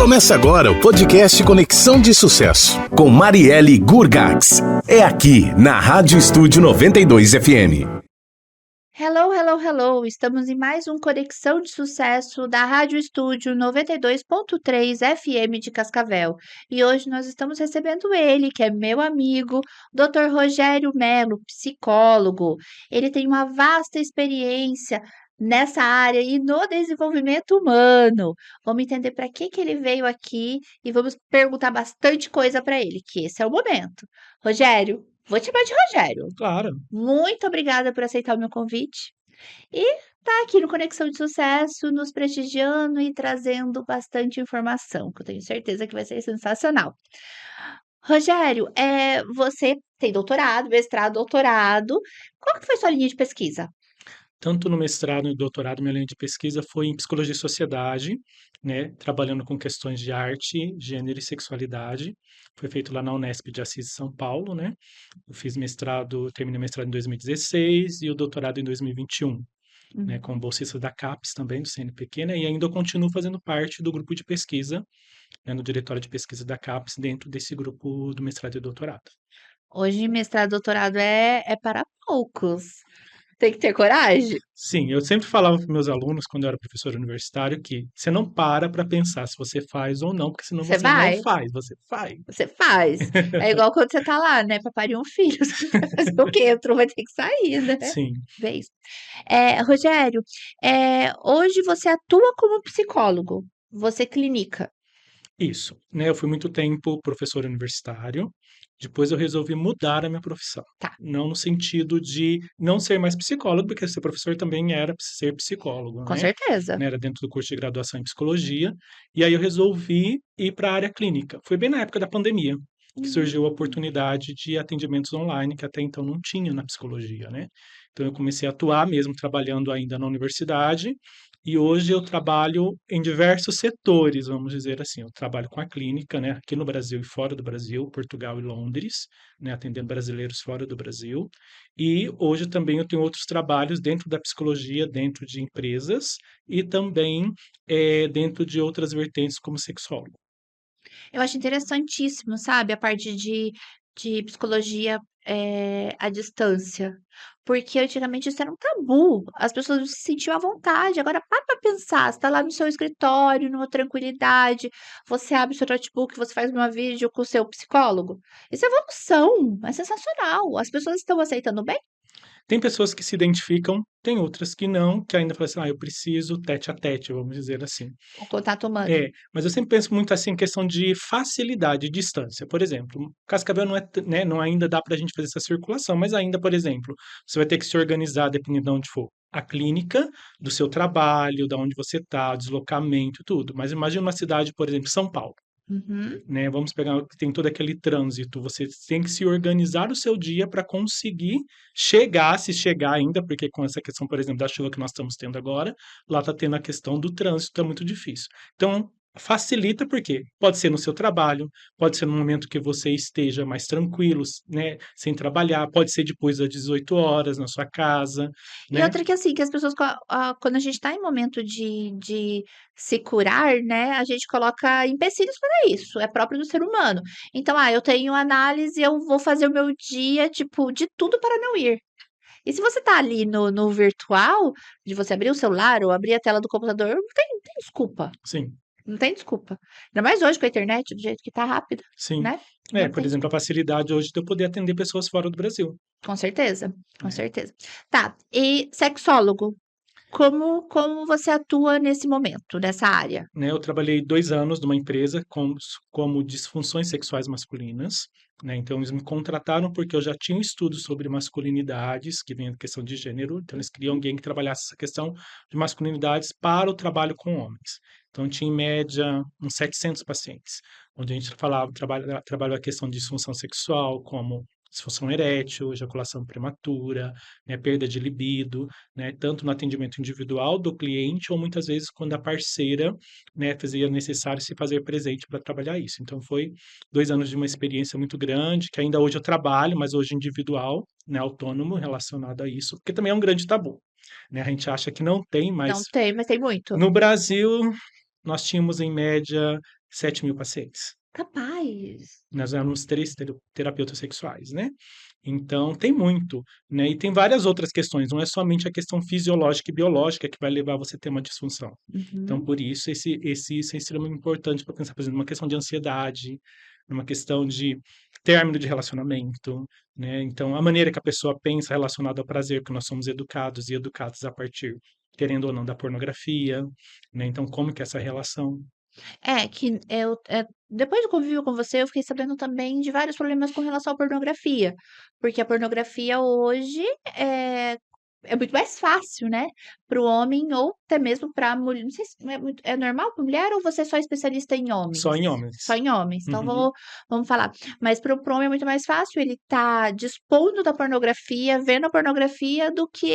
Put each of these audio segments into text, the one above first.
Começa agora o podcast Conexão de Sucesso, com Marielle Gurgax. É aqui, na Rádio Estúdio 92 FM. Hello, hello, hello! Estamos em mais um Conexão de Sucesso da Rádio Estúdio 92.3 FM de Cascavel. E hoje nós estamos recebendo ele, que é meu amigo, Dr. Rogério Melo, psicólogo. Ele tem uma vasta experiência nessa área e no desenvolvimento humano. Vamos entender para que ele veio aqui e vamos perguntar bastante coisa para ele, que esse é o momento. Rogério, vou te chamar de Rogério. Claro. Muito obrigada por aceitar o meu convite e tá aqui no Conexão de Sucesso, nos prestigiando e trazendo bastante informação, que eu tenho certeza que vai ser sensacional. Rogério, você tem doutorado, mestrado, doutorado. Qual que foi sua linha de pesquisa? Tanto no mestrado e no doutorado, minha linha de pesquisa foi em psicologia e sociedade, né, trabalhando com questões de arte, gênero e sexualidade. Foi feito lá na Unesp de Assis, São Paulo, né? Eu fiz mestrado, terminei mestrado em 2016 e o doutorado em 2021, né, como bolsista da CAPES também, do CNPq, né? E ainda eu continuo fazendo parte do grupo de pesquisa, né, no diretório de pesquisa da CAPES, dentro desse grupo do mestrado e doutorado. Hoje, mestrado e doutorado é para poucos. Tem que ter coragem. Sim, eu sempre falava para meus alunos, quando eu era professor universitário, que você não para pensar se você faz ou não, porque senão Você você não vai, faz, você faz. você faz. É igual quando você tá lá, né, para parir um filho. Você vai fazer o quê? Entrou, vai ter que sair, né? Sim, Vez. Rogério, hoje você atua como psicólogo, você clinica. isso. Né, eu fui muito tempo professor universitário, depois eu resolvi mudar a minha profissão. Tá. Não no sentido de não ser mais psicólogo, porque ser professor também era ser psicólogo, Com né? certeza. Né, era dentro do curso de graduação em psicologia, e aí eu resolvi ir para a área clínica. Foi bem na época da pandemia que surgiu a Hum. oportunidade de atendimentos online, que até então não tinha na psicologia, né? Então eu comecei a atuar mesmo trabalhando ainda na universidade, e hoje eu trabalho em diversos setores, vamos dizer assim. Eu trabalho com a clínica, né, aqui no Brasil e fora do Brasil, Portugal e Londres, né, atendendo brasileiros fora do Brasil. E hoje também eu tenho outros trabalhos dentro da psicologia, dentro de empresas e também dentro de outras vertentes como sexólogo. Eu acho interessantíssimo, sabe, a parte de psicologia, à distância, porque antigamente isso era um tabu, as pessoas não se sentiam à vontade, agora para pra pensar, você tá lá no seu escritório, numa tranquilidade, você abre o seu notebook, você faz uma vídeo com o seu psicólogo, isso é evolução, é sensacional, as pessoas estão aceitando bem? Tem pessoas que se identificam, tem outras que não, que ainda falam assim, eu preciso tete a tete, vamos dizer assim. O contato humano. Mas eu sempre penso muito assim em questão de facilidade e distância. Por exemplo, Cascavel não é, né, não ainda dá para a gente fazer essa circulação, mas ainda, por exemplo, você vai ter que se organizar dependendo de onde for. A clínica, do seu trabalho, da onde você está, deslocamento, tudo. Mas imagine uma cidade, por exemplo, São Paulo. Uhum. Né, vamos pegar que tem todo aquele trânsito, você tem que se organizar o seu dia para conseguir chegar, se chegar ainda, porque com essa questão, por exemplo, da chuva que nós estamos tendo agora, lá está tendo a questão do trânsito, é muito difícil. Então, facilita porque pode ser no seu trabalho, pode ser no momento que você esteja mais tranquilo, né, sem trabalhar, pode ser depois das 18 horas na sua casa, E né? outra que assim, que as pessoas quando a gente tá em momento de se curar, né, a gente coloca empecilhos para isso, é próprio do ser humano. Então, eu tenho análise, eu vou fazer o meu dia, tipo, de tudo para não ir. E se você tá ali no virtual, de você abrir o celular ou abrir a tela do computador, não tem desculpa, Sim, não tem desculpa. Ainda mais hoje com a internet, do jeito que tá rápida, sim. né, não Por tem exemplo, a desculpa. facilidade hoje de eu poder atender pessoas fora do Brasil, Com certeza, com né? certeza. Tá, e sexólogo? Como você atua nesse momento, nessa área? Né, eu trabalhei 2 anos numa empresa como disfunções sexuais masculinas, né, então eles me contrataram porque eu já tinha um estudo sobre masculinidades, que vem a questão de gênero, então eles queriam alguém que trabalhasse essa questão de masculinidades para o trabalho com homens. Então tinha em média uns 700 pacientes, onde a gente trabalha a questão de disfunção sexual, como disfunção erétil, ejaculação prematura, né, perda de libido, né, tanto no atendimento individual do cliente ou muitas vezes quando a parceira, né, fazia necessário se fazer presente para trabalhar isso. Então foi 2 anos de uma experiência muito grande, que ainda hoje eu trabalho, mas hoje individual, né, autônomo relacionado a isso, porque também é um grande tabu, né, a gente acha que não tem, mas Não tem, mas tem muito. no Brasil nós tínhamos em média 7.000 pacientes. Capaz. Nós éramos 3 terapeutas sexuais, né. Então tem muito, né, e tem várias outras questões, não é somente a questão fisiológica e biológica que vai levar você a ter uma disfunção. Então Uhum. por isso isso é extremamente importante para pensar, por exemplo, numa questão de ansiedade, numa questão de término de relacionamento, né, então a maneira que a pessoa pensa relacionada ao prazer, porque nós somos educados e educados a partir, querendo ou não, da pornografia, né, então como que é essa relação. É, que depois do convívio com você, eu fiquei sabendo também de vários problemas com relação à pornografia, porque a pornografia hoje é é muito mais fácil, né, para o homem ou até mesmo para a mulher, não sei se é normal para mulher ou você é só especialista em Só homens? em Só homens. em homens, então Uhum. vamos falar. Mas para o homem é muito mais fácil ele tá dispondo da pornografia, vendo a pornografia, do que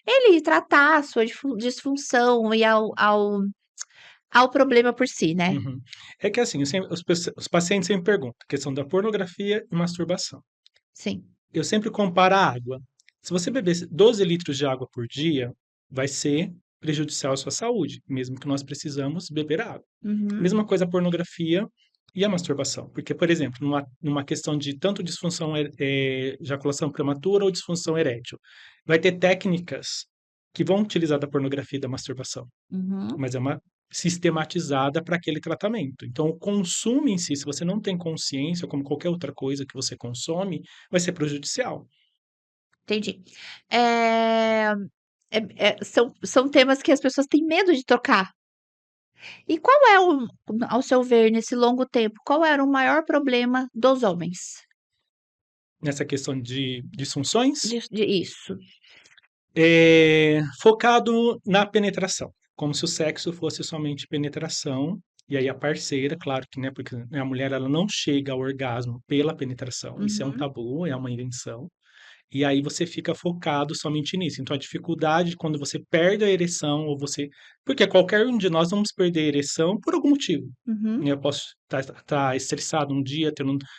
ele tratar a sua disfunção e ao problema por si, né. Uhum. É que assim, eu sempre os pacientes sempre perguntam, questão da pornografia e masturbação. Sim. Eu sempre comparo a água. Se você beber 12 litros de água por dia, vai ser prejudicial à sua saúde, mesmo que nós precisamos beber água. Uhum, Mesma coisa a pornografia e a masturbação, porque, por exemplo, numa questão de tanto disfunção ejaculação prematura ou disfunção erétil, vai ter técnicas que vão utilizar da pornografia e da masturbação. uhum. Mas é uma sistematizada para aquele tratamento. Então, o consumo em si, se você não tem consciência, como qualquer outra coisa que você consome, vai ser prejudicial. Entendi. Eh, são temas que as pessoas têm medo de tocar. E qual é ao seu ver, nesse longo tempo, qual era o maior problema dos homens? Nessa questão de disfunções, De isso. focado na penetração, como se o sexo fosse somente penetração, e aí a parceira, claro que, né, porque né, a mulher ela não chega ao orgasmo pela penetração, isso é um Uhum, tabu, é uma invenção. E aí você fica focado somente nisso. Então a dificuldade quando você perde a ereção ou você porque qualquer um de nós vamos perder a ereção por algum motivo, uhum, né, eu posso estar estressado um dia,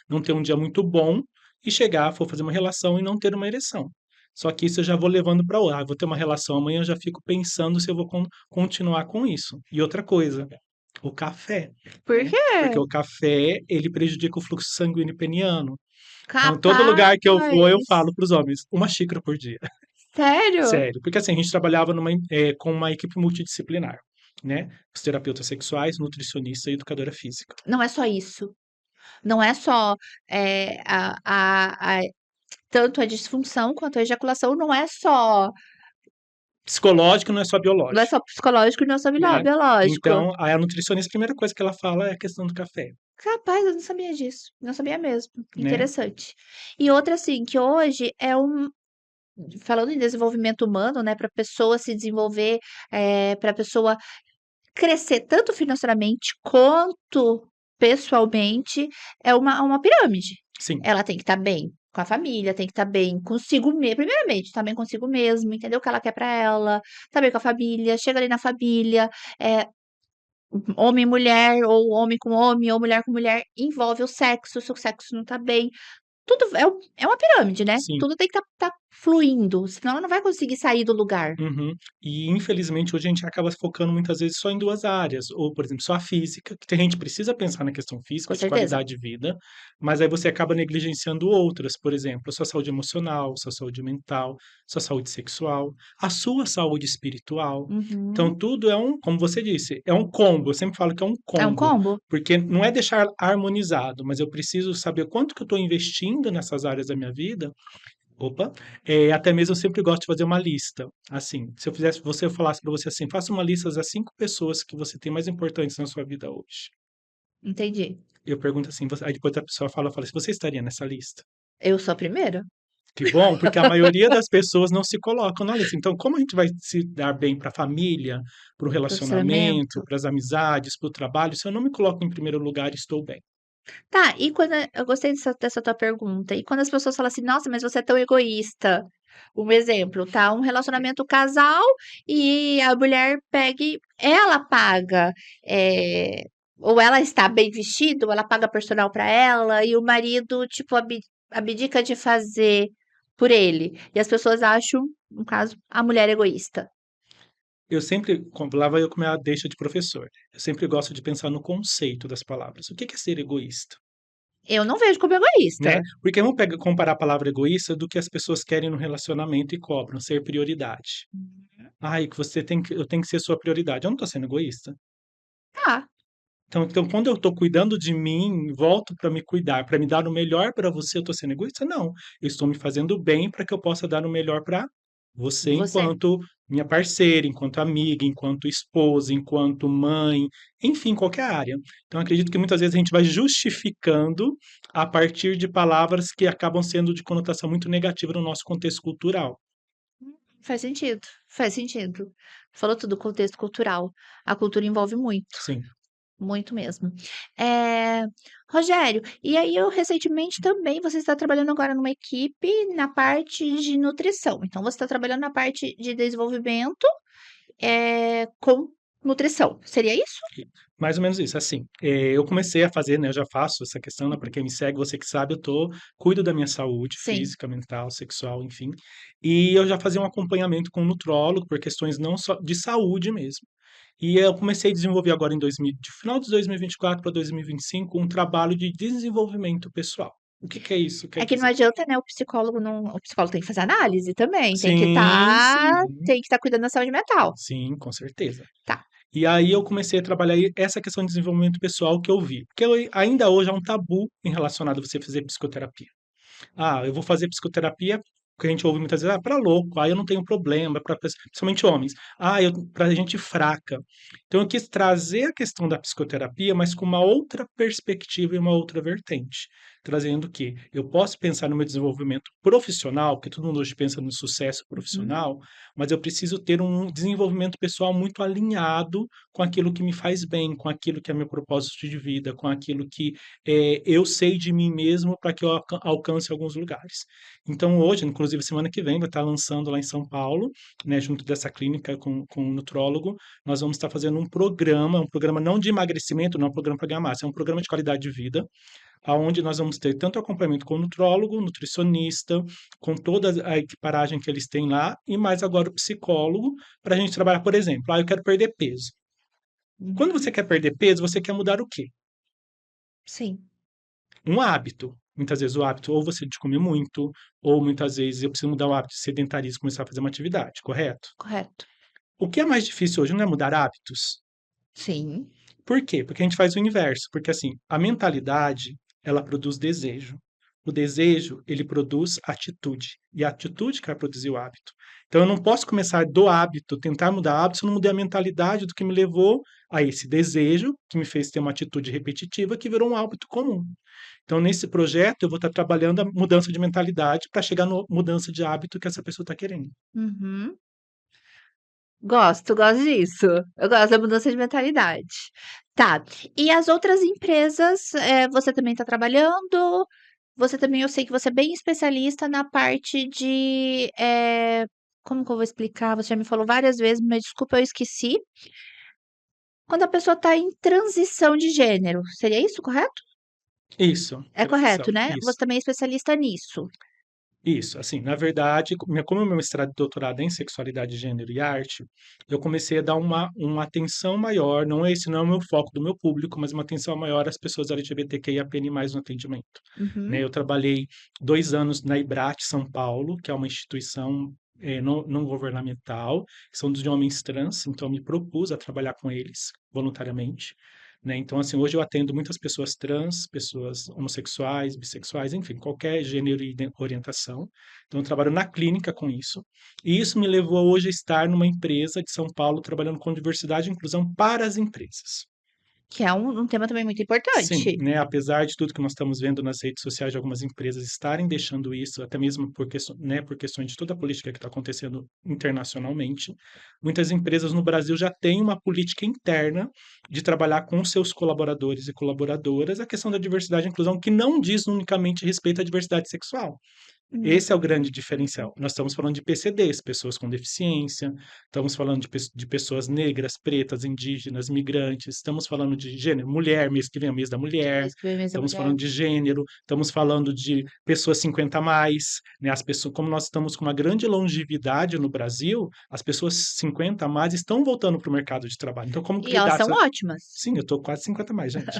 não ter um dia muito bom e chegar, for fazer uma relação e não ter uma ereção. Só que isso eu já vou levando para o vou ter uma relação amanhã, eu já fico pensando se eu vou continuar com isso. E outra coisa, o café, por né, porque quê? o café, ele prejudica o fluxo sanguíneo peniano. Então, todo lugar que eu vou, eu Capaz! falo para os homens: uma xícara por dia. Sério? Sério, porque assim, a gente trabalhava com uma equipe multidisciplinar, né? Os terapeutas sexuais, nutricionista e educadora física. Não é só isso. Não é só, a tanto a disfunção quanto a ejaculação não é só Psicológico não é só não é biológico, só psicológico e não é só né? biológico. Então, a nutricionista, a primeira coisa que ela fala é a questão do café, Capaz, eu não sabia disso, não sabia mesmo, né? interessante. E outra, assim, que hoje é falando em desenvolvimento humano, né, pra pessoa se desenvolver, pra pessoa crescer tanto financeiramente quanto pessoalmente, é uma pirâmide. Sim. Ela tem que estar bem com a família, tem que estar bem consigo primeiramente, estar bem consigo mesmo, entender o que ela quer pra ela, estar bem com a família, chega ali na família, eh homem e mulher, ou homem com homem, ou mulher com mulher, envolve o sexo, se o sexo não tá bem, tudo é uma pirâmide, né, Sim. tudo tem que tá fluindo, senão ela não vai conseguir sair do lugar. Uhum. E infelizmente hoje a gente acaba focando muitas vezes só em 2 áreas, ou por exemplo, só a física, que a gente precisa pensar na questão Com física, de certeza. qualidade de vida, mas aí você acaba negligenciando outras, por exemplo, a sua saúde emocional, sua saúde mental, sua saúde sexual, a sua saúde espiritual. Então Uhum. tudo é como você disse, é um combo, eu sempre falo que é um É um combo, combo? porque não é deixar harmonizado, mas eu preciso saber quanto que eu estou investindo nessas áreas da minha vida. Opa, até mesmo eu sempre gosto de fazer uma lista, assim, se eu fizesse você eu falasse para você assim: "Faça uma lista das 5 pessoas que você tem mais importantes na sua vida hoje". Entendi. Eu pergunto assim, aí depois a pessoa fala assim: "Você estaria nessa lista?". Eu sou a primeira. Que bom, porque a maioria das pessoas não se colocam na lista. Então como a gente vai se dar bem para a família, para o Relacionamento. relacionamento, para as amizades, para o trabalho, se eu não me coloco em primeiro lugar, estou bem. Tá, e quando eu gostei dessa tua pergunta, e quando as pessoas falam assim: "Nossa, mas você é tão egoísta". Um exemplo, tá, um relacionamento casal e a mulher pega e ela paga, ou ela está bem vestido, ou ela paga personal pra ela, e o marido, tipo, abdica de fazer por ele. E as pessoas acham, no caso, a mulher egoísta. Eu sempre, lá vai eu com a minha deixa de professor. Eu sempre gosto de pensar no conceito das palavras. O que é ser egoísta? Eu não vejo como Né? egoísta. Porque vamos comparar a palavra egoísta do que as pessoas querem no relacionamento e cobram, ser prioridade. Uhum. Ai, que eu tenho que ser sua prioridade. Eu não estou sendo egoísta. Tá, Então, quando eu estou cuidando de mim, volto para me cuidar, para me dar o melhor para você, eu estou sendo egoísta? Não. Eu estou me fazendo bem para que eu possa dar o melhor para você, você. enquanto minha parceira, enquanto amiga, enquanto esposa, enquanto mãe, enfim, qualquer área. Então, acredito que muitas vezes a gente vai justificando a partir de palavras que acabam sendo de conotação muito negativa no nosso contexto cultural. Faz sentido, faz sentido. Falou tudo, contexto cultural. A cultura envolve muito. Sim. Muito mesmo. Eh, Rogério, e aí eu recentemente também você está trabalhando agora numa equipe na parte de nutrição, então você está trabalhando na parte de desenvolvimento, com nutrição, seria isso? E mais ou menos isso, assim, eu comecei a fazer, né, eu já faço essa questão, né, para quem me segue, você que sabe, cuido da minha saúde Sim. física, mental, sexual, enfim, e eu já fazia um acompanhamento com um nutrólogo por questões não só de saúde mesmo. E eu comecei a desenvolver agora de final de 2024 para 2025, um trabalho de desenvolvimento pessoal. O que que é isso? Quer É que não dizer adianta, né, o psicólogo tem que fazer análise também, sim, sim, tem que estar cuidando da saúde mental. sim, com certeza. Tá. E aí eu comecei a trabalhar essa questão de desenvolvimento pessoal que eu vi, porque ainda hoje há um tabu em relacionado a você fazer psicoterapia. Ah, eu vou fazer psicoterapia, que a gente ouve muitas vezes, ah, para louco, ah, eu não tenho problema, principalmente homens, ah, para gente fraca. Então eu quis trazer a questão da psicoterapia, mas com uma outra perspectiva e uma outra vertente, trazendo que eu posso pensar no meu desenvolvimento profissional, porque todo mundo hoje pensa no sucesso Uhum, profissional, mas eu preciso ter um desenvolvimento pessoal muito alinhado com aquilo que me faz bem, com aquilo que é meu propósito de vida, com aquilo que eu sei de mim mesmo para que eu alcance alguns lugares. Então, hoje, inclusive semana que vem, vai estar lançando lá em São Paulo, né, junto dessa clínica com um nutrólogo, nós vamos estar fazendo um programa não de emagrecimento, não é um programa para ganhar massa, é um programa de qualidade de vida, aonde nós vamos ter tanto acompanhamento com o nutrólogo, nutricionista, com toda a equiparagem que eles têm lá, e mais agora o psicólogo, para a gente trabalhar, por exemplo, ah, eu quero perder peso. Quando você uhum. quer perder peso, você quer mudar o quê? Sim, Um hábito. Muitas vezes o hábito ou você de comer muito, ou muitas vezes eu preciso mudar o hábito de sedentarismo e começar a fazer uma atividade, correto? correto. O que é mais difícil hoje não é mudar hábitos. Sim. Por quê? Porque a gente faz o inverso, porque assim, a mentalidade, ela produz desejo. O desejo, ele produz atitude, e a atitude que vai produzir o hábito. Então eu não posso começar do hábito, tentar mudar hábito, se eu não mudei a mentalidade do que me levou a esse desejo, que me fez ter uma atitude repetitiva, que virou um hábito comum. Então, nesse projeto, eu vou estar trabalhando a mudança de mentalidade para chegar na mudança de hábito que essa pessoa está querendo. Uhum. Gosto disso. Eu gosto da mudança de mentalidade. Tá, e as outras empresas, você também está trabalhando, você também eu sei que você é bem especialista na parte de, como que eu vou explicar? Você já me falou várias vezes, mas desculpa, eu esqueci. Quando a pessoa está em transição de gênero, seria isso, correto? Isso, É correto, transição, né? Você isso. também é especialista nisso. Isso, assim, na verdade, como o meu mestrado e doutorado é em sexualidade, gênero e arte, eu comecei a dar uma atenção maior, não é o meu foco do meu público, mas uma atenção maior às pessoas LGBTQIAPN+, no atendimento, né? Uhum, Eu trabalhei 2 anos na IBRAT São Paulo, que é uma instituição, não governamental, que são de homens trans, então eu me propus a trabalhar com eles voluntariamente, né? Então, assim, hoje eu atendo muitas pessoas trans, pessoas homossexuais, bissexuais, enfim, qualquer gênero e orientação. Então, eu trabalho na clínica com isso. E isso me levou hoje a estar numa empresa de São Paulo trabalhando com diversidade e inclusão para as empresas. que é um tema também muito Sim, importante. né, apesar de tudo que nós estamos vendo nas redes sociais de algumas empresas estarem deixando isso, até mesmo né, por questões de toda a política que está acontecendo internacionalmente, muitas empresas no Brasil já têm uma política interna de trabalhar com seus colaboradores e colaboradoras a questão da diversidade e inclusão, que não diz unicamente respeito à diversidade sexual. Esse é o grande diferencial. Nós estamos falando de PCDs, pessoas com deficiência, estamos falando de pessoas negras, pretas, indígenas, migrantes, estamos falando de gênero, mulher, mês que vem é o mês da mulher, Mês que vem, mês da estamos mulher. falando de gênero, estamos falando de pessoas 50 a mais, né? As pessoas, como nós estamos com uma grande longevidade no Brasil, as pessoas 50 a mais estão voltando para o mercado de trabalho. Então, como que E elas lidar são essa... ótimas. Sim, eu tô quase 50 a mais, gente.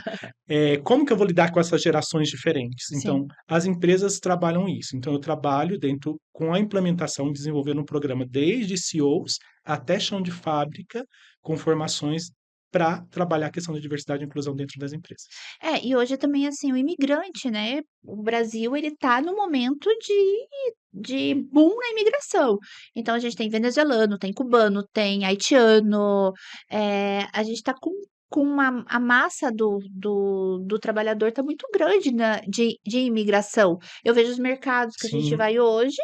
Como que eu vou lidar com essas gerações diferentes? Sim. Então, as empresas trabalham isso. Então, eu trabalho dentro com a implementação, desenvolvendo um programa desde CEOs até chão de fábrica, com formações para trabalhar a questão da diversidade e inclusão dentro das empresas. E hoje também, assim, o imigrante, né, o Brasil, ele tá no momento de boom na imigração. Então a gente tem venezuelano, tem cubano, tem haitiano, a gente tá com a massa do trabalhador tá muito grande de imigração. Eu vejo os mercados que a gente Sim, vai hoje,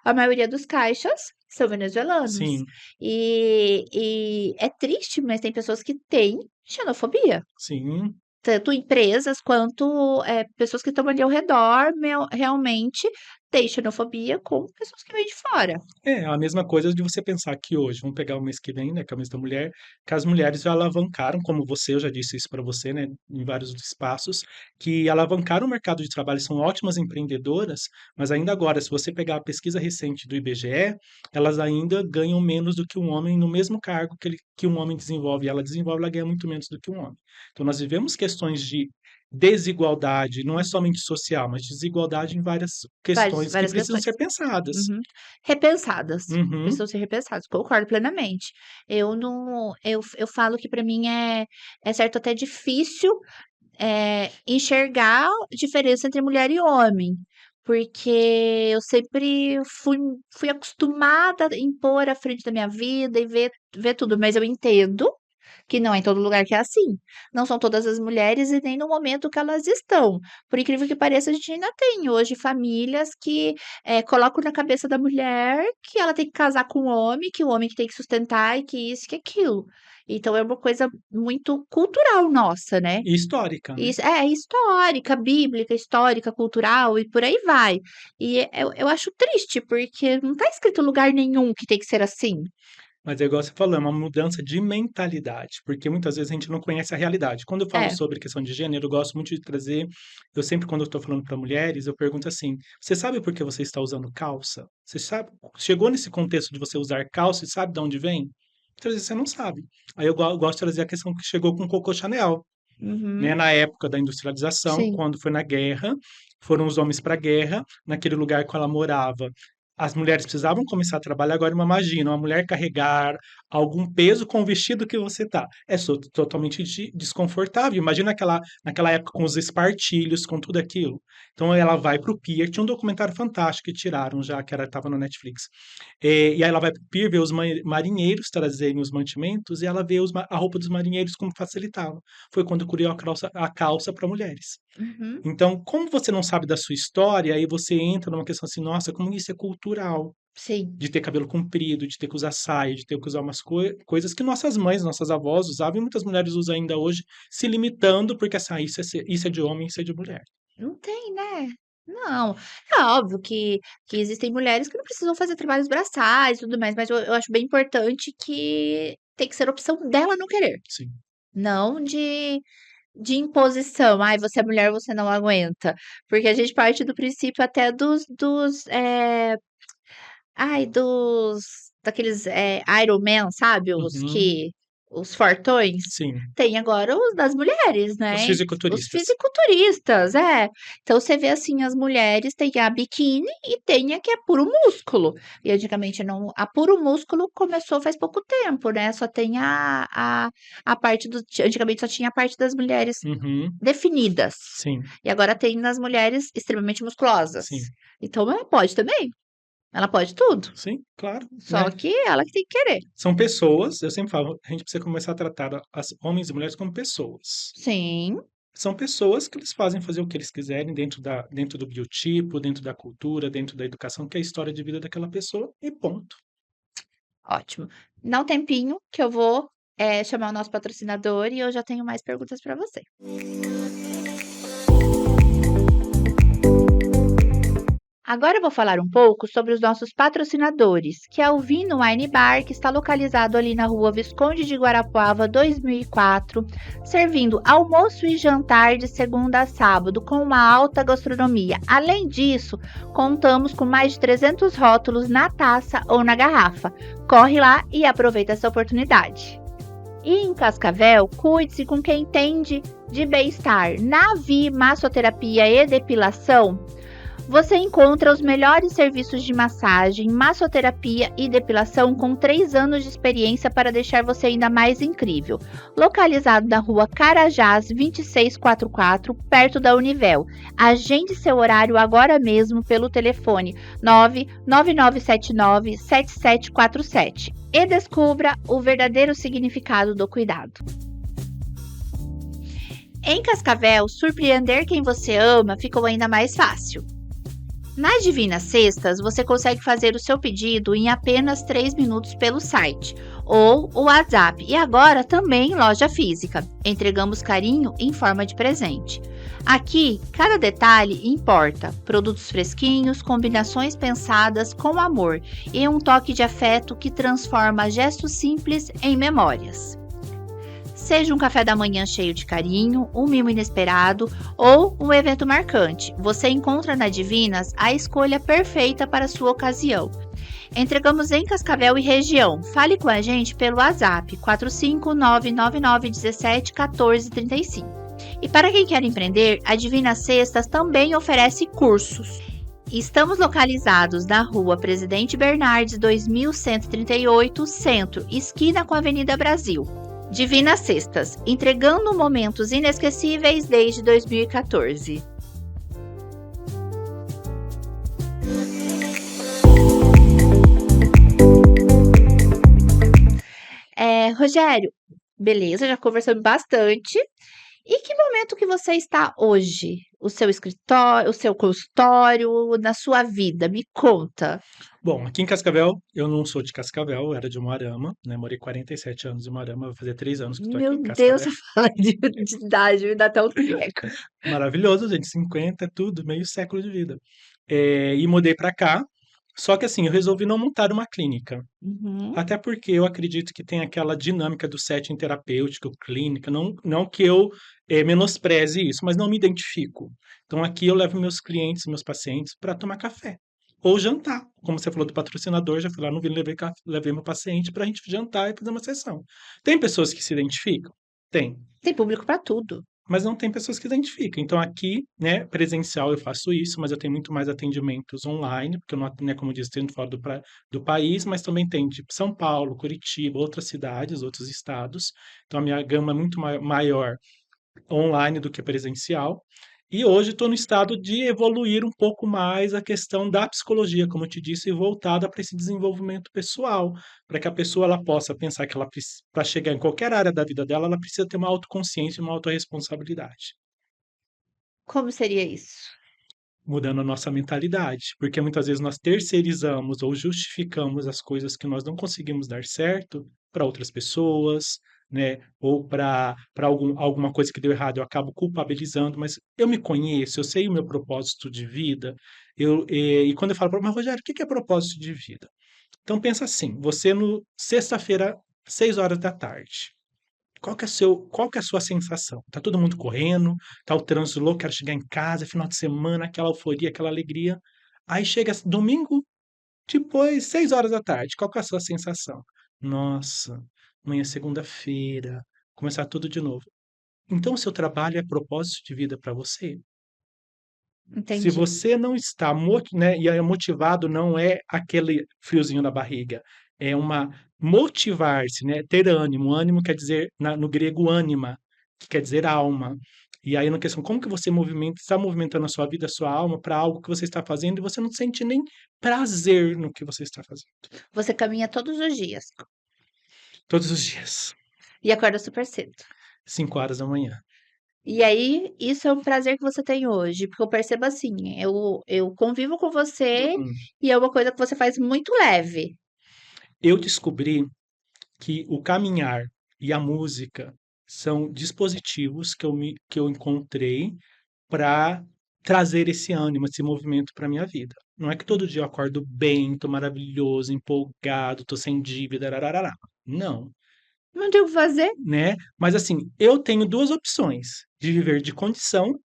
a maioria dos caixas são venezuelanos. sim, E é triste, mas tem pessoas que têm xenofobia. sim. Tanto empresas quanto, pessoas que estão ali ao redor, realmente têm xenofobia com pessoas que vêm de fora. É a mesma coisa de você pensar que hoje, vamos pegar o mês que vem, né, que é o mês da mulher, que as mulheres já alavancaram, como você, eu já disse isso para você, né, em vários espaços, que alavancaram o mercado de trabalho, são ótimas empreendedoras, mas ainda agora, se você pegar a pesquisa recente do IBGE, elas ainda ganham menos do que um homem no mesmo cargo que um homem desenvolve, e ela desenvolve, ela ganha muito menos do que um homem. Então, nós vivemos questões de desigualdade, não é somente social, mas desigualdade em várias questões que Várias precisam questões. ser pensadas. Uhum. Repensadas, Uhum. precisam ser repensadas, concordo plenamente. Eu não eu falo que para mim é certo até difícil, enxergar diferença entre mulher e homem, porque eu sempre fui acostumada a impor à frente da minha vida e ver tudo, mas eu entendo que não é em todo lugar que é assim. Não são todas as mulheres e nem no momento que elas estão. Por incrível que pareça, a gente ainda tem hoje famílias que colocam na cabeça da mulher que ela tem que casar com o homem, que o homem que tem que sustentar e que isso, que aquilo. Então é uma coisa muito cultural nossa, né? E histórica, né. Isso, histórica, bíblica, histórica, cultural e por aí vai. E eu acho triste, porque não tá escrito em lugar nenhum que tem que ser assim. Mas é igual você falou, é uma mudança de mentalidade, porque muitas vezes a gente não conhece a realidade. Quando eu falo É. sobre questão de gênero, eu gosto muito de trazer eu sempre quando eu estou falando para mulheres, eu pergunto assim: "Você sabe por que você está usando calça? Você sabe chegou nesse contexto de você usar calça e sabe de onde vem?" Muitas vezes você não sabe. Aí eu gosto de trazer a questão que chegou com o Coco Chanel, né, Uhum. na época da industrialização, Sim. quando foi na guerra, foram os homens para a guerra, naquele lugar que ela morava, as mulheres precisavam começar a trabalhar. Agora imagina uma mulher carregar algum peso com o vestido que você tá, é totalmente desconfortável. Imagina naquela época com os espartilhos, com tudo aquilo. Então ela vai para o pier, tinha um documentário fantástico que tiraram já, que estava no Netflix. E aí ela vai para o pier ver os marinheiros trazerem os mantimentos e ela vê a roupa dos marinheiros como facilitava. Foi quando criou a calça para mulheres. Uhum. Então, como você não sabe da sua história, aí você entra numa questão assim, nossa, como isso é cultural, Sim. de ter cabelo comprido, de ter que usar saia, de ter que usar umas coisas que nossas mães, nossas avós usavam e muitas mulheres usam ainda hoje, se limitando porque assim, isso é de homem, isso é de mulher. Não tem, né. Não. É óbvio que existem mulheres que não precisam fazer trabalhos braçais e tudo mais, mas eu acho bem importante que tem que ser opção dela não querer, Sim. não de imposição. "Ai, você é mulher, você não aguenta", porque a gente parte do princípio até dos daqueles, Iron Man, sabe, Uhum. os fortões? Sim. Tem agora os das mulheres, Os né, os fisiculturistas. fisiculturistas, é. Então você vê, assim, as mulheres tem a biquíni e tem a que é puro músculo. E antigamente não a puro músculo começou faz pouco tempo, né, só tem a parte do antigamente só tinha a parte das mulheres Uhum. definidas, Sim, e agora tem nas mulheres extremamente musculosas. sim. Então ela pode também. Ela pode tudo, Sim, claro, só né. que ela que tem que querer. São pessoas, eu sempre falo, a gente precisa começar a tratar as homens e mulheres como pessoas. Sim, São pessoas que eles fazem fazer o que eles quiserem dentro do biotipo, dentro da cultura, dentro da educação, que é a história de vida daquela pessoa e ponto. ótimo. Dá um tempinho que eu vou, chamar o nosso patrocinador e eu já tenho mais perguntas para você. Agora eu vou falar um pouco sobre os nossos patrocinadores, que é o Vino Wine Bar, que está localizado ali na rua Visconde de Guarapuava, 2004, servindo almoço e jantar de segunda a sábado, com uma alta gastronomia. Além disso, contamos com mais de 300 rótulos na taça ou na garrafa. Corre lá e aproveita essa oportunidade. E em Cascavel, cuide-se com quem entende de bem-estar. Na Vi Massoterapia e Depilação, você encontra os melhores serviços de massagem, massoterapia e depilação com 3 anos de experiência para deixar você ainda mais incrível. Localizado na rua Carajás 2644, perto da Univel. Agende seu horário agora mesmo pelo telefone 99979-7747 e descubra o verdadeiro significado do cuidado. Em Cascavel, surpreender quem você ama ficou ainda mais fácil. Nas Divinas Cestas, você consegue fazer o seu pedido em apenas 3 minutos pelo site ou o WhatsApp e agora também em loja física. Entregamos carinho em forma de presente. Aqui, cada detalhe importa. Produtos fresquinhos, combinações pensadas com amor e um toque de afeto que transforma gestos simples em memórias. Seja um café da manhã cheio de carinho, um mimo inesperado ou um evento marcante, você encontra na Divinas a escolha perfeita para a sua ocasião. Entregamos em Cascavel e região. Fale com a gente pelo WhatsApp 45999171435. E para quem quer empreender, a Divinas Cestas também oferece cursos. Estamos localizados na rua Presidente Bernardes 2138, Centro, esquina com a Avenida Brasil. Divinas Cestas, entregando momentos inesquecíveis desde 2014. Rogério, beleza, já conversamos bastante. E que momento que você está hoje? O seu escritório, o seu consultório, na sua vida? Me conta. Bom, aqui em Cascavel, eu não sou de Cascavel, eu era de Umuarama, né? Morei 47 anos em Umuarama, vai fazer 3 anos que estou aqui Meu em Deus, Cascavel. você fala de idade, me dá até um treco. Maravilhoso, gente, 50, tudo, meio século de vida. E mudei para cá, só que assim, eu resolvi não montar uma clínica. Uhum. Até porque eu acredito que tem aquela dinâmica do setting terapêutico, clínica, não que eu menospreze isso, mas não me identifico. Então aqui eu levo meus clientes, meus pacientes para tomar café ou jantar. Como você falou do patrocinador, já fui lá no Vila, levei meu paciente para a gente jantar e fazer uma sessão. Tem pessoas que se identificam? Tem. Tem público para tudo. Mas não tem pessoas que identificam. Então, aqui, né, presencial eu faço isso, mas eu tenho muito mais atendimentos online, porque eu não, né, como eu disse, estou fora do país, mas também tem tipo São Paulo, Curitiba, outras cidades, outros estados. Então, a minha gama é muito maior online do que presencial. E hoje estou no estado de evoluir um pouco mais a questão da psicologia, como eu te disse, voltada para esse desenvolvimento pessoal, para que a pessoa ela possa pensar que ela para chegar em qualquer área da vida dela, ela precisa ter uma autoconsciência e uma autorresponsabilidade. Como seria isso? Mudando a nossa mentalidade, porque muitas vezes nós terceirizamos ou justificamos as coisas que nós não conseguimos dar certo para outras pessoas, né? Ou para alguma coisa que deu errado, eu acabo culpabilizando, mas eu me conheço, eu sei o meu propósito de vida. E quando eu falo para mas Rogério, o que que é propósito de vida? Então pensa assim, você no sexta-feira, 6 horas da tarde. Qual que é a sua sensação? Tá todo mundo correndo, tá o trânsito louco, quero chegar em casa, final de semana, aquela euforia, aquela alegria. Aí chega domingo, depois, 6 horas da tarde, qual que é a sua sensação? Nossa, amanhã é segunda-feira, começar tudo de novo. Então, o seu trabalho é propósito de vida para você? Se Entendi. você não está né, e é motivado, não é aquele friozinho na barriga, é uma motivar-se, né, ter ânimo. Ânimo quer dizer, no grego, ânima, que quer dizer alma. E aí, na questão, como que você está movimentando a sua vida, a sua alma, para algo que você está fazendo e você não sente nem prazer no que você está fazendo? Você caminha todos os dias Todos os dias, e acorda super cedo. 5 horas da manhã. E aí, isso é um prazer que você tem hoje, porque eu percebo assim, eu convivo com você Uhum. e é uma coisa que você faz muito leve. Eu descobri que o caminhar e a música são dispositivos que eu encontrei para trazer esse ânimo, esse movimento para minha vida. Não é que todo dia eu acordo bem, tô maravilhoso, empolgado, tô sem dívida, ararará. Não, Não tem o que fazer. né? Mas assim, eu tenho duas opções: de viver de condição,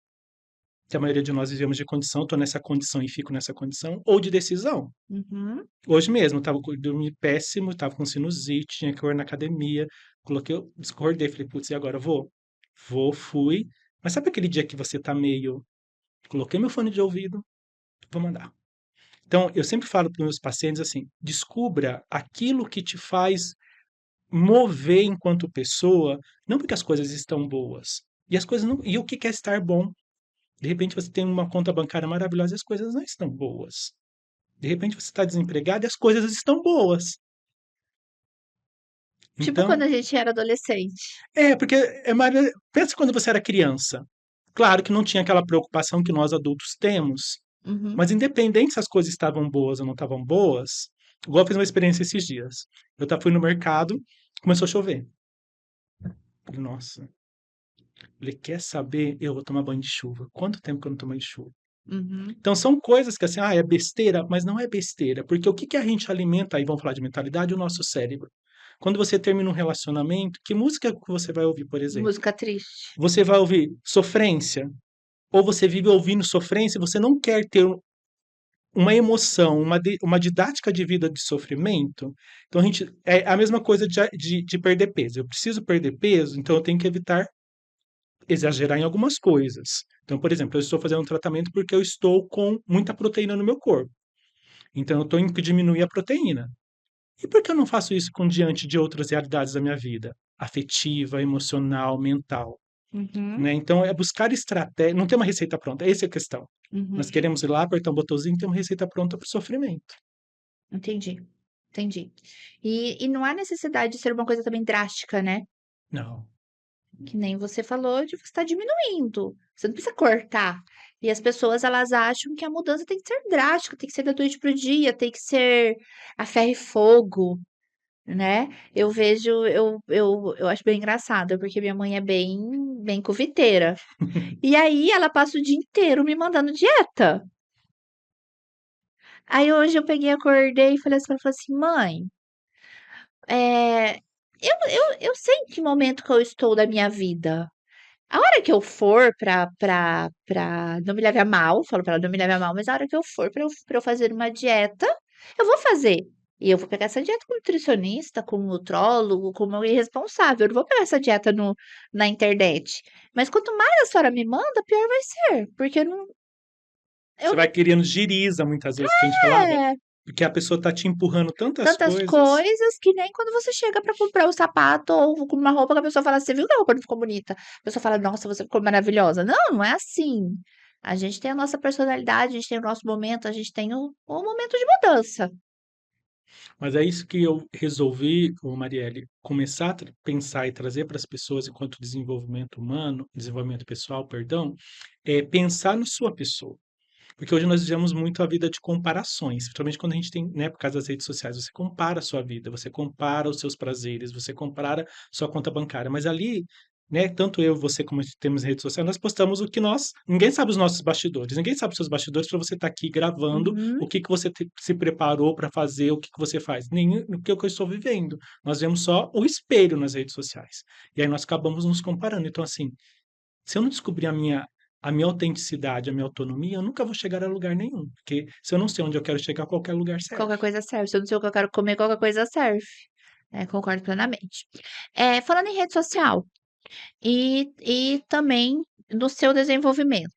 que a maioria de nós vivemos de condição, tô nessa condição e fico nessa condição, ou de decisão. Uhum. Hoje mesmo, tava dormi péssimo, tava com sinusite, tinha que ir na academia, coloquei, discordei, falei, putz, e agora eu vou? Vou, fui. Mas sabe aquele dia que você tá meio, coloquei meu fone de ouvido, vou mandar. Então, eu sempre falo para os meus pacientes assim: descubra aquilo que te faz mover enquanto pessoa, não porque as coisas estão boas. E as coisas não, e o que quer estar bom? De repente você tem uma conta bancária maravilhosa e as coisas não estão boas. De repente você está desempregado e as coisas estão boas. Tipo quando Então, a gente era adolescente. porque pensa quando você era criança. Claro que não tinha aquela preocupação que nós adultos temos, Uhum. mas independente se as coisas estavam boas ou não estavam boas, igual eu fiz uma experiência esses dias. Fui no mercado, começou a chover. Falei, nossa, falei, quer saber? Eu vou tomar banho de chuva. Quanto tempo que eu não tomo banho de chuva? Uhum. Então são coisas que assim, é besteira, mas não é besteira, porque o que que a gente alimenta, aí vamos falar de mentalidade, o nosso cérebro. Quando você termina um relacionamento, que música que você vai ouvir, por exemplo? Música triste. Você vai ouvir sofrência, ou você vive ouvindo sofrência e você não quer ter uma emoção, uma didática de vida de sofrimento. Então a gente é a mesma coisa de perder peso. Eu preciso perder peso, então eu tenho que evitar exagerar em algumas coisas. Então, por exemplo, eu estou fazendo um tratamento porque eu estou com muita proteína no meu corpo. Então eu tenho que diminuir a proteína. E por que eu não faço isso com diante de outras realidades da minha vida? Afetiva, emocional, mental. Uhum. Né? Então é buscar estratégia. Não tem uma receita pronta, essa é a questão. Nós Uhum. queremos ir lá, apertar um botãozinho e ter uma receita pronta para o sofrimento. Entendi. Entendi. E não há necessidade de ser uma coisa também drástica, né? Não. Que nem você falou de você estar diminuindo. Você não precisa cortar. E as pessoas, elas acham que a mudança tem que ser drástica, tem que ser da noite pro dia, tem que ser a ferro e fogo, né? Eu vejo, eu acho bem engraçado, porque minha mãe é bem coviteira. E aí ela passa o dia inteiro me mandando dieta. Aí hoje eu peguei, acordei e falei assim, pra ela, falei assim, mãe, eu sei em que momento que eu estou da minha vida. A hora que eu for pra não me leve a mal, falo pra ela: "Não me leve a mal", mas a hora que eu for pra eu fazer uma dieta, eu vou fazer. E eu vou pegar essa dieta com nutricionista, com nutrólogo, com uma irresponsável, eu não vou pegar essa dieta na internet. Mas quanto mais a senhora me manda, pior vai ser, porque eu Você não vai criando giriza muitas vezes, que a gente falava, é, porque a pessoa está te empurrando tantas tantas coisas. coisas que nem quando você chega pra comprar um sapato ou com uma roupa que a pessoa fala: "Você viu que a roupa não ficou bonita?" A pessoa fala: "Nossa, você ficou maravilhosa". Não, não é assim. A gente tem a nossa personalidade, a gente tem o nosso momento, a gente tem o momento de mudança. Mas é isso que eu resolvi, ô Marielle, começar a pensar e trazer para as pessoas enquanto desenvolvimento humano, desenvolvimento pessoal, perdão, é pensar na sua pessoa. Porque hoje nós vivemos muito a vida de comparações, principalmente quando a gente tem, né, por causa das redes sociais, você compara a sua vida, você compara os seus prazeres, você compara sua conta bancária, mas ali, né, tanto eu, você, como temos redes sociais, nós postamos o que ninguém sabe os nossos bastidores, ninguém sabe os seus bastidores para você estar aqui gravando Uhum. o que que você se preparou para fazer, o que que você faz, nem o que eu estou vivendo. Nós vemos só o espelho nas redes sociais. E aí nós acabamos nos comparando. Então, assim, se eu não descobrir a minha autenticidade, a minha autonomia, eu nunca vou chegar a lugar nenhum, porque se eu não sei onde eu quero chegar, qualquer lugar serve. Qualquer coisa serve. Se eu não sei o que eu quero comer, qualquer coisa serve. Concordo plenamente. Falando em rede social, e também no seu desenvolvimento.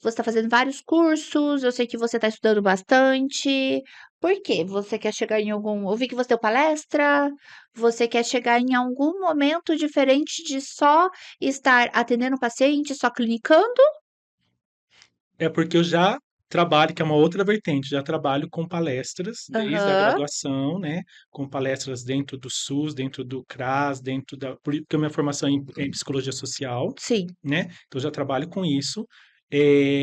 Você está fazendo vários cursos, eu sei que você está estudando bastante. Por quê? Você quer chegar em algum. Eu vi que você deu palestra, você quer chegar em algum momento diferente de só estar atendendo paciente, só clinicando? É porque eu já trabalho, que é uma outra vertente, já trabalho com palestras desde a Aham, graduação, né, com palestras dentro do SUS, dentro do CRAS, porque a minha formação é em psicologia social, sim. né, então eu já trabalho com isso.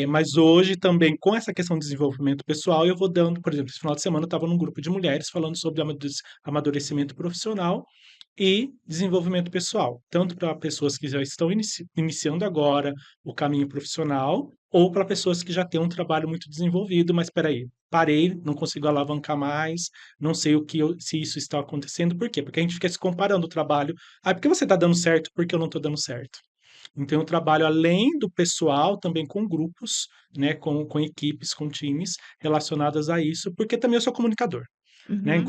Mas hoje também, com essa questão de desenvolvimento pessoal, eu vou dando, por exemplo, esse final de semana eu estava num grupo de mulheres falando sobre amadurecimento profissional, e desenvolvimento pessoal, tanto para pessoas que já estão iniciando agora o caminho profissional, ou para pessoas que já têm um trabalho muito desenvolvido, mas espera aí, parei, não consigo alavancar mais, não sei se isso está acontecendo, por quê? Porque a gente fica se comparando o trabalho. Ah, por que você está dando certo? Porque eu não estou dando certo. Então, eu trabalho além do pessoal, também com grupos, né, com equipes, com times relacionadas a isso, porque também eu sou comunicador, né? Uhum.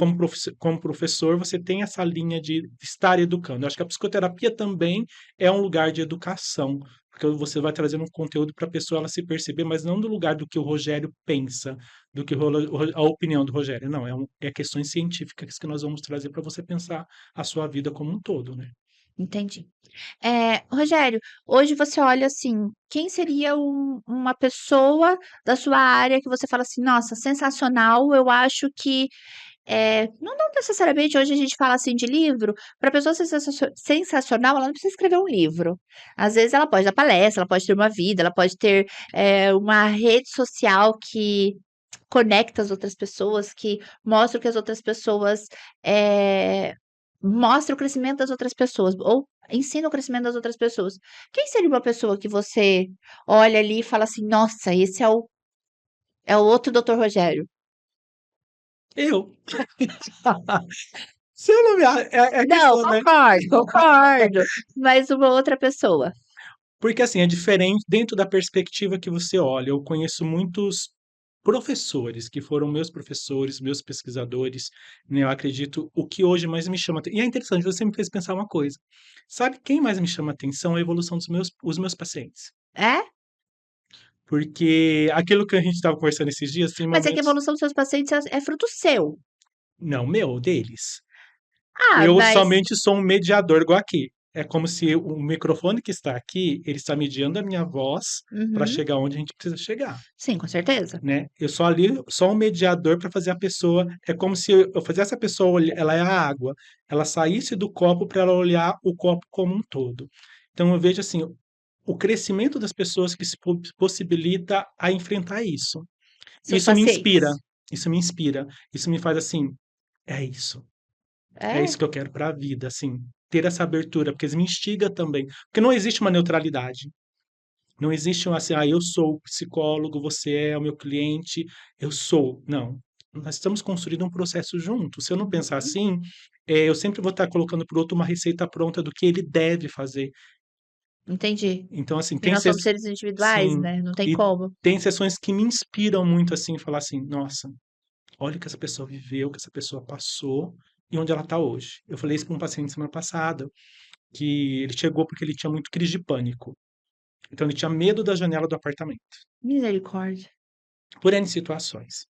Como professor, você tem essa linha de estar educando. Eu acho que a psicoterapia também é um lugar de educação, porque você vai trazendo um conteúdo para a pessoa ela se perceber, mas não do lugar do que o Rogério pensa, do que a opinião do Rogério. Não, é questões científicas que nós vamos trazer para você pensar a sua vida como um todo, né? Entendi. Rogério, hoje você olha assim, quem seria uma pessoa da sua área que você fala assim: "Nossa, sensacional, eu acho que", não necessariamente hoje a gente fala assim de livro, para a pessoa ser sensacional, ela não precisa escrever um livro. Às vezes ela pode dar palestra, ela pode ter uma vida, ela pode ter, uma rede social que conecta as outras pessoas, que mostra o que as outras pessoas, eh, mostra o crescimento das outras pessoas ou ensina o crescimento das outras pessoas. Quem seria uma pessoa que você olha ali e fala assim: "Nossa, esse é o outro doutor Rogério"? Eu. Se eu não me é a Não, questão, né? concordo, concordo, mas uma outra pessoa. Porque, assim, é diferente dentro da perspectiva que você olha. Eu conheço muitos professores que foram meus professores, meus pesquisadores, né, eu acredito o que hoje mais me chama e é interessante, você me fez pensar uma coisa. Sabe quem mais me chama atenção? É a evolução dos meus pacientes. É? Porque aquilo que a gente estava conversando esses dias, tem Mas é que a momentos evolução dos seus pacientes é fruto seu. não, meu, deles. Ah, Eu mas somente sou um mediador igual aqui. É como se o microfone que está aqui, ele está mediando a minha voz para uhum. chegar onde a gente precisa chegar, Sim, com certeza. né. Eu sou ali só um mediador para fazer a pessoa é como se eu fizesse a pessoa ela é a água, ela saísse do copo para ela olhar o copo como um todo. Então eu vejo, assim, o crescimento das pessoas que se possibilita a enfrentar isso. Seus Isso me inspira, pacientes. isso me inspira, isso me faz assim: "É isso". É É? isso que eu quero para a vida, assim, ter essa abertura, porque isso me instiga também, porque não existe uma neutralidade, não existe um assim: "Ah, eu sou o psicólogo, você é o meu cliente, eu sou", não, nós estamos construindo um processo juntos, se eu não pensar Uhum. assim, eu sempre vou estar colocando para o outro uma receita pronta do que ele deve fazer. Entendi. Então, assim, E tem nós somos ses seres individuais, sim, né, não tem e como. tem sessões que me inspiram muito, assim, falar assim: "Nossa, olha o que essa pessoa viveu, o que essa pessoa passou e onde ela está hoje". Eu falei isso para um paciente semana passada, que ele chegou porque ele tinha muito crise de pânico. Então ele tinha medo da janela do apartamento, Misericórdia. por N situações.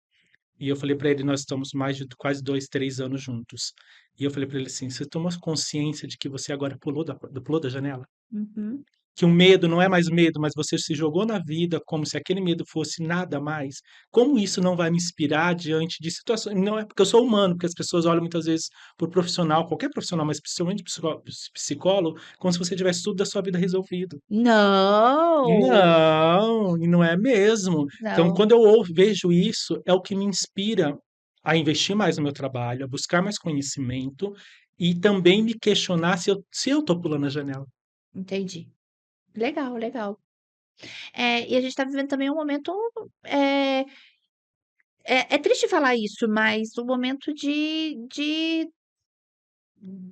E eu falei para ele, nós estamos mais de quase 2, 3 anos juntos. E eu falei para ele assim: "Você tomou consciência de que você agora pulou da janela?" Uhum. Que o medo não é mais medo, mas você se jogou na vida como se aquele medo fosse nada mais. Como isso não vai me inspirar diante de situações não é porque eu sou humano, porque as pessoas olham muitas vezes para o profissional, qualquer profissional, mas principalmente psicólogo, como se você tivesse tudo da sua vida resolvido. Não, Não, e não é mesmo. Então, não. quando eu vejo isso, é o que me inspira a investir mais no meu trabalho, a buscar mais conhecimento e também me questionar se eu estou pulando a janela. Entendi. Legal, legal. E a gente tá vivendo também um momento, eh, é triste falar isso, mas um momento de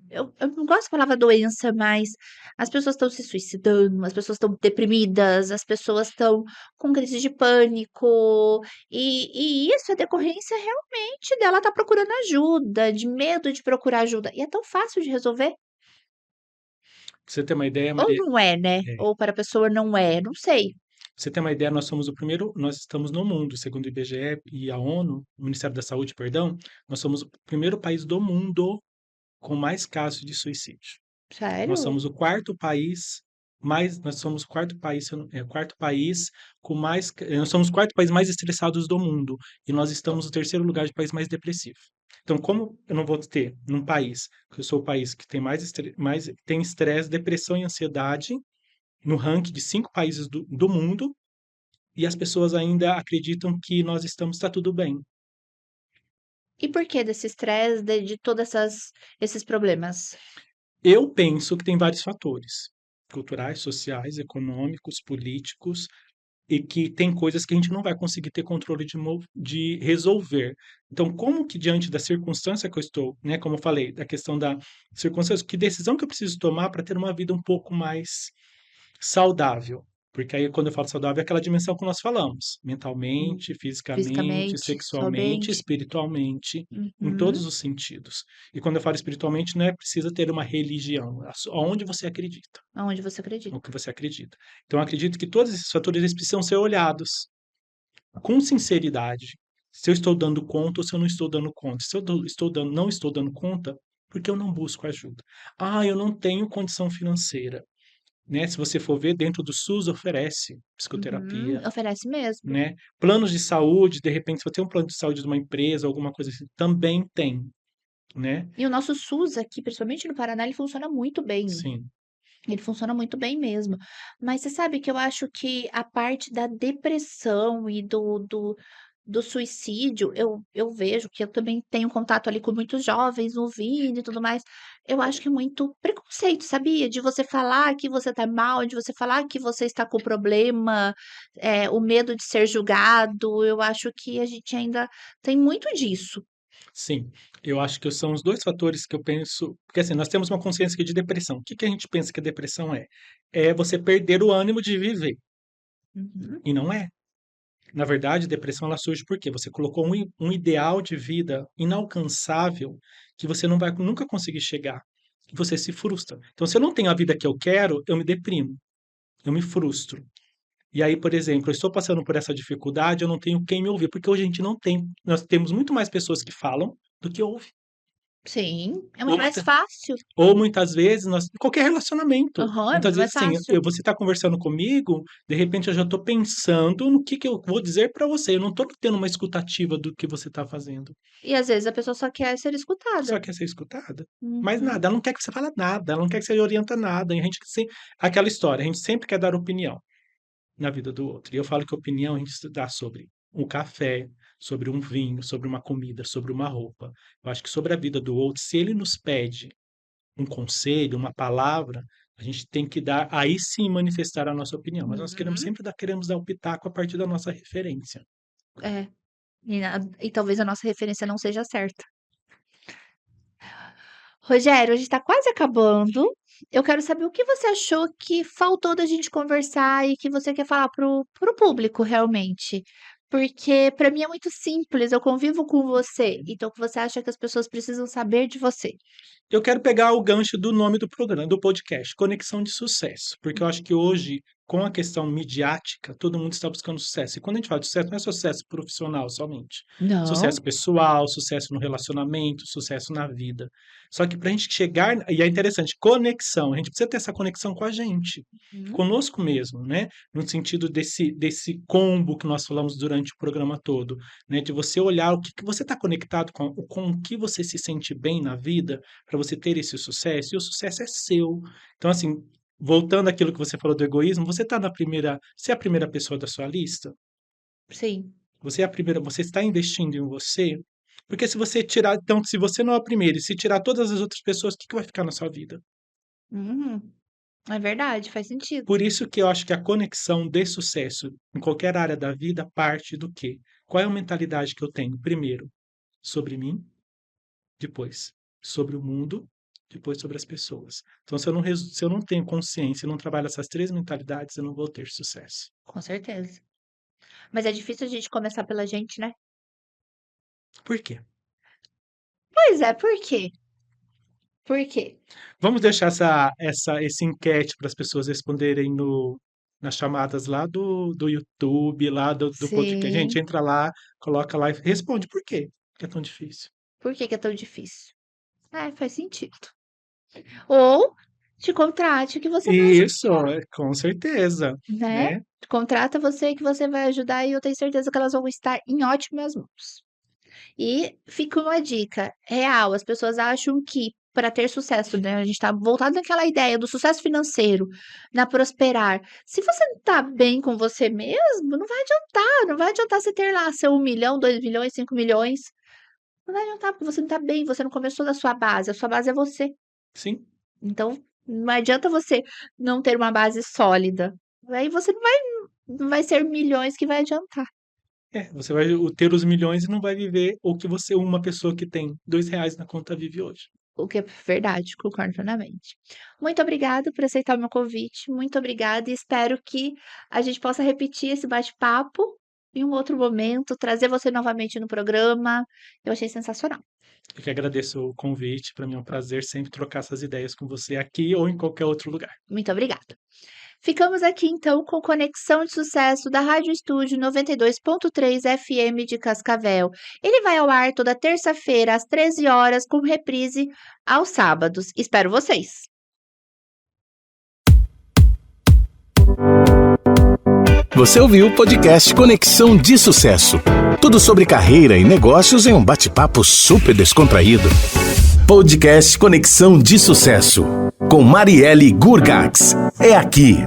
eu não gosto da palavra doença, mas as pessoas estão se suicidando, as pessoas estão deprimidas, as pessoas estão com crise de pânico, e isso é decorrência realmente dela estar procurando ajuda, de medo de procurar ajuda, e é tão fácil de resolver. Pra você ter uma ideia, Ou Maria não é, né, é. ou para a pessoa não é, não sei. Pra você ter uma ideia, nós estamos no mundo, segundo o IBGE e a ONU, o Ministério da Saúde, perdão, nós somos o primeiro país do mundo com mais casos de suicídio. Nós Sério? somos o quarto país nós somos o quarto país, se eu não o quarto país com mais nós somos o quarto país mais estressados do mundo, e nós estamos no terceiro lugar de país mais depressivo. Então, como eu não vou ter num país, que eu sou o país que tem mais tem estresse, depressão e ansiedade, no ranking de 5 países do mundo, e as pessoas ainda acreditam que nós estamos está tudo bem. E por que desse estresse, de todas essas esses problemas? Eu penso que tem vários fatores, culturais, sociais, econômicos, políticos, e que tem coisas que a gente não vai conseguir ter controle de resolver. Então, como que diante da circunstância que eu estou, né, como eu falei, da questão da circunstância, que decisão que eu preciso tomar para ter uma vida um pouco mais saudável? Porque aí, quando eu falo saudável, é aquela dimensão que nós falamos, Hum, mentalmente, fisicamente, fisicamente, sexualmente, socialmente. espiritualmente, em todos Uhum. os sentidos. E quando eu falo espiritualmente, não é preciso ter uma religião, aonde você acredita, Aonde você acredita. no que você acredita. Então, eu acredito que todos esses fatores eles precisam ser olhados com sinceridade. Se eu estou dando conta ou se eu não estou dando conta. Se eu não estou dando conta, porque eu não busco ajuda. Ah, eu não tenho condição financeira, né? Se você for ver, dentro do SUS oferece Uhum. psicoterapia, Oferece mesmo. né? Planos de saúde, de repente, se você tem um plano de saúde de uma empresa, alguma coisa assim, também tem, né? E o nosso SUS aqui, principalmente no Paraná, ele funciona muito bem. Sim, Ele funciona muito bem mesmo. Mas você sabe que eu acho que a parte da depressão e do suicídio, eu vejo que eu também tenho contato ali com muitos jovens ouvindo e tudo mais. Eu acho que é muito preconceito, sabia? De você falar que você tá mal, de você falar que você está com problema, o medo de ser julgado. Eu acho que a gente ainda tem muito disso. sim. Eu acho que são os dois fatores que eu penso. Porque assim, nós temos uma consciência aqui de depressão. O que que a gente pensa que a depressão é? É você perder o ânimo de viver. Uhum. E não é. Na verdade, depressão ela surge porque você colocou um ideal de vida inalcançável que você não vai nunca conseguir chegar. E você se frustra. Então, se eu não tenho a vida que eu quero, eu me deprimo, eu me frustro. E aí, por exemplo, eu estou passando por essa dificuldade, eu não tenho quem me ouvir, porque hoje a gente não tem. Nós temos muito mais pessoas que falam do que ouvem. Sim, é Ou, muito mais fácil. Ou muitas vezes, qualquer relacionamento, Aham, é muitas muito mais vezes assim, fácil. você está conversando comigo, de repente eu já estou pensando no que eu vou dizer para você, eu não estou tendo uma escutativa do que você está fazendo, E às vezes a pessoa só quer ser escutada. só quer ser escutada. Mais Uhum. nada, ela não quer que você fale nada, ela não quer que você orienta nada, e a gente aquela história, a gente sempre quer dar opinião na vida do outro, e eu falo que opinião a gente dá sobre um café, sobre um vinho, sobre uma comida, sobre uma roupa. Eu acho que sobre a vida do outro, se ele nos pede um conselho, uma palavra, a gente tem que dar, aí sim manifestar a nossa opinião. Mas nós queremos Uhum. sempre queremos dar o pitaco a partir da nossa referência. É, e talvez a nossa referência não seja certa. Rogério, a gente tá quase acabando. Eu quero saber o que você achou que faltou da gente conversar e que você quer falar para o público realmente. Porque para mim é muito simples, eu convivo com você, então o que você acha que as pessoas precisam saber de você? Eu quero pegar o gancho do nome do programa, do podcast, Conexão de Sucesso, porque eu acho que hoje, com a questão midiática, todo mundo está buscando sucesso. E quando a gente fala de sucesso, não é só sucesso profissional somente. Sucesso Não. pessoal, sucesso no relacionamento, sucesso na vida. Só que para a gente chegar, e é interessante, conexão, a gente precisa ter essa conexão com a gente, Uhum. conosco mesmo, né? No sentido desse combo que nós falamos durante o programa todo, né? De você olhar o que, que você está conectado com o que você se sente bem na vida, para você ter esse sucesso, e o sucesso é seu. Então, assim, voltando àquilo que você falou do egoísmo, você é a primeira pessoa da sua lista? Sim. Você é a primeira, você está investindo em você? Porque se você tirar, então, se você não é a primeira e se tirar todas as outras pessoas, o que que vai ficar na sua vida? Uhum. É verdade, faz sentido. Por isso que eu acho que a conexão de sucesso em qualquer área da vida parte do quê? Qual é a mentalidade que eu tenho? Primeiro, sobre mim, depois sobre o mundo, depois sobre as pessoas. Então, se eu não tenho consciência e não trabalho essas três mentalidades, eu não vou ter sucesso. Com certeza. Mas é difícil a gente começar pela gente, né? Por quê? Pois é, por quê? Por quê? Vamos deixar esse enquete para as pessoas responderem nas chamadas lá do YouTube, lá do podcast. Gente, Sim. entra lá, coloca lá e responde por quê que é tão difícil. Por que que é tão difícil? É, faz sentido. Ou te contrate que você vai Isso, ajudar, com certeza, né? né? Contrata você que você vai ajudar e eu tenho certeza que elas vão estar em ótimas mãos. E fica uma dica real, as pessoas acham que para ter sucesso, né, a gente tá voltado naquela ideia do sucesso financeiro, na prosperar. Se você não tá bem com você mesmo, não vai adiantar você ter lá seu 1.000.000, 2.000.000, 5.000.000. Não vai adiantar, porque você não tá bem, você não começou da sua base, a sua base é você. Sim. Então, não adianta você não ter uma base sólida. Aí você não vai ser milhões que vai adiantar. Você vai ter os milhões e não vai viver o que uma pessoa que tem R$ 2 na conta vive hoje. O que é verdade, concordo plenamente. Muito obrigada por aceitar o meu convite, muito obrigada e espero que a gente possa repetir esse bate-papo em um outro momento, trazer você novamente no programa. Eu achei sensacional. Eu que agradeço o convite, para mim é um prazer sempre trocar essas ideias com você aqui ou em qualquer outro lugar. Muito obrigada. Ficamos aqui então com Conexão de Sucesso da Rádio Estúdio 92.3 FM de Cascavel. Ele vai ao ar toda terça-feira às 13 horas, com reprise aos sábados. Espero vocês! Você ouviu o podcast Conexão de Sucesso. Tudo sobre carreira e negócios em um bate-papo super descontraído. Podcast Conexão de Sucesso, com Marielle Gurgax. É aqui